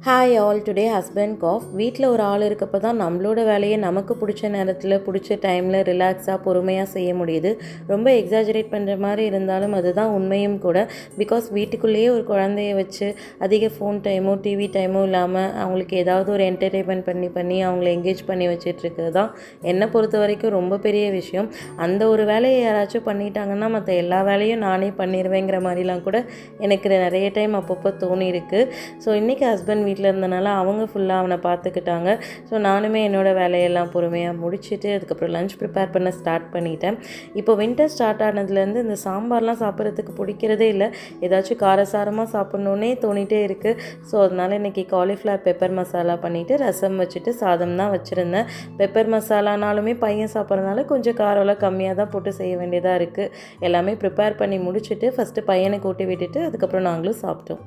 Hi all, today husband off. வீட்டில் ஒரு ஆள் இருக்கப்போ தான் நம்மளோட வேலையை நமக்கு பிடிச்ச நேரத்தில் பிடிச்ச டைமில் ரிலாக்ஸாக பொறுமையாக செய்ய முடியுது. ரொம்ப எக்ஸாஜரேட் பண்ணுற மாதிரி இருந்தாலும் அதுதான் உண்மையும் கூட. பிகாஸ் வீட்டுக்குள்ளேயே ஒரு குழந்தைய வச்சு அதிக ஃபோன் டைமோ டிவி டைமோ இல்லாமல் அவங்களுக்கு ஏதாவது ஒரு என்டர்டெயின்மெண்ட் பண்ணி அவங்கள என்கேஜ் பண்ணி வச்சிட்ருக்கிறது தான் என்னை பொறுத்த வரைக்கும் ரொம்ப பெரிய விஷயம். அந்த ஒரு வேலையை யாராச்சும் பண்ணிட்டாங்கன்னா மற்ற எல்லா வேலையும் நானே பண்ணிடுவேங்கிற மாதிரிலாம் கூட எனக்கு நிறைய டைம் அப்பப்போ தோணியிருக்கு. ஸோ இன்றைக்கி ஹஸ்பண்ட் வீட்டில் இருந்தனால அவங்க ஃபுல்லாக அவனை பார்த்துக்கிட்டாங்க. ஸோ நானுமே என்னோடய வேலையெல்லாம் பொறுமையாக முடிச்சுட்டு அதுக்கப்புறம் லஞ்ச் ப்ரிப்பேர் பண்ண ஸ்டார்ட் பண்ணிட்டேன். இப்போ வின்டர் ஸ்டார்ட் ஆனதுலேருந்து இந்த சாம்பார்லாம் சாப்பிட்றதுக்கு பிடிக்கிறதே இல்லை. ஏதாச்சும் காரசாரமாக சாப்பிட்ணுன்னே தோணிகிட்டே இருக்குது. ஸோ அதனால் இன்றைக்கி காலிஃப்ளவர் பெப்பர் மசாலா பண்ணிவிட்டு ரசம் வச்சுட்டு சாதம் தான் வச்சுருந்தேன். பெப்பர் மசாலானாலுமே பையன் சாப்பிட்றதுனால கொஞ்சம் காரம்லாம் கம்மியாக தான் போட்டு செய்ய வேண்டியதாக இருக்குது. எல்லாமே ப்ரிப்பேர் பண்ணி முடிச்சுட்டு ஃபஸ்ட்டு பையனை கூட்டி விட்டுட்டு அதுக்கப்புறம் நாங்களும் சாப்பிட்டோம்.